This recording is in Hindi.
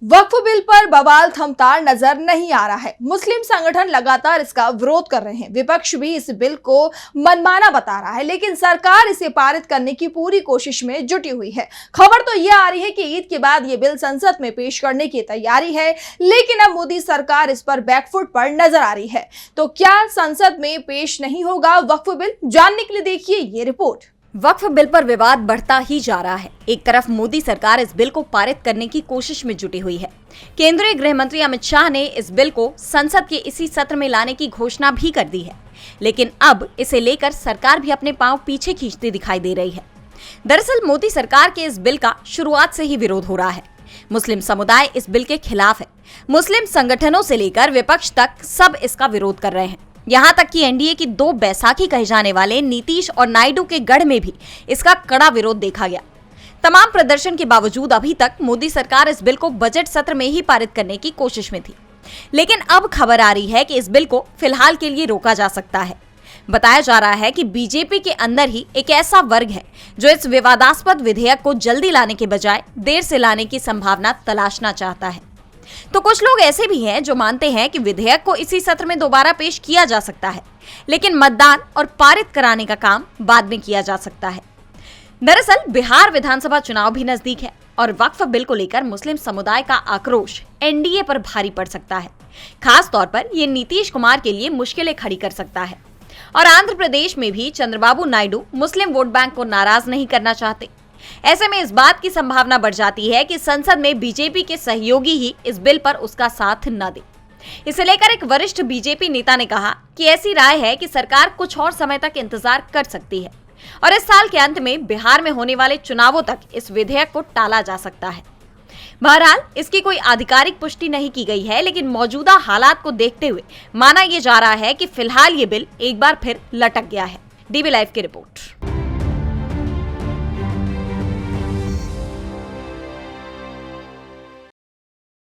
वक्फ बिल पर बवाल थमता नजर नहीं आ रहा है। मुस्लिम संगठन लगातार इसका विरोध कर रहे हैं। विपक्ष भी इस बिल को मनमाना बता रहा है, लेकिन सरकार इसे पारित करने की पूरी कोशिश में जुटी हुई है। खबर तो यह आ रही है कि ईद के बाद यह बिल संसद में पेश करने की तैयारी है, लेकिन अब मोदी सरकार इस पर बैकफुट पर नजर आ रही है। तो क्या संसद में पेश नहीं होगा वक्फ बिल? जानने के लिए देखिए ये रिपोर्ट। वक्फ बिल पर विवाद बढ़ता ही जा रहा है। एक तरफ मोदी सरकार इस बिल को पारित करने की कोशिश में जुटी हुई है। केंद्रीय गृह मंत्री अमित शाह ने इस बिल को संसद के इसी सत्र में लाने की घोषणा भी कर दी है, लेकिन अब इसे लेकर सरकार भी अपने पांव पीछे खींचती दिखाई दे रही है। दरअसल मोदी सरकार के इस बिल का शुरुआत से ही विरोध हो रहा है। मुस्लिम समुदाय इस बिल के खिलाफ है। मुस्लिम संगठनों से लेकर विपक्ष तक सब इसका विरोध कर रहे हैं। यहाँ तक कि एनडीए की दो बैसाखी कहे जाने वाले नीतीश और नायडू के गढ़ में भी इसका कड़ा विरोध देखा गया। तमाम प्रदर्शन के बावजूद अभी तक मोदी सरकार इस बिल को बजट सत्र में ही पारित करने की कोशिश में थी, लेकिन अब खबर आ रही है कि इस बिल को फिलहाल के लिए रोका जा सकता है। बताया जा रहा है कि बीजेपी के अंदर ही एक ऐसा वर्ग है जो इस विवादास्पद विधेयक को जल्दी लाने के बजाय देर से लाने की संभावना तलाशना चाहता है। तो कुछ लोग ऐसे भी हैं जो मानते हैं कि विधेयक को इसी सत्र में दोबारा पेश किया जा सकता है, लेकिन मतदान और पारित कराने का काम बाद में किया जा सकता है। दरअसल बिहार विधानसभा चुनाव भी नजदीक है और वक्फ बिल को लेकर मुस्लिम समुदाय का आक्रोश एनडीए पर भारी पड़ सकता है। खास तौर पर यह नीतीश कुमार के लिए मुश्किलें खड़ी कर सकता है। और आंध्र प्रदेश में भी चंद्रबाबू नायडू मुस्लिम वोट बैंक को नाराज नहीं करना चाहते। ऐसे में इस बात की संभावना बढ़ जाती है कि संसद में बीजेपी के सहयोगी ही इस बिल पर उसका साथ न दे। इसे लेकर एक वरिष्ठ बीजेपी नेता ने कहा कि ऐसी राय है कि सरकार कुछ और समय तक इंतजार कर सकती है और इस साल के अंत में बिहार में होने वाले चुनावों तक इस विधेयक को टाला जा सकता है। बहरहाल इसकी कोई आधिकारिक पुष्टि नहीं की गई है, लेकिन मौजूदा हालात को देखते हुए माना यह जा रहा है कि फिलहाल ये बिल एक बार फिर लटक गया है। डीबी लाइव की रिपोर्ट।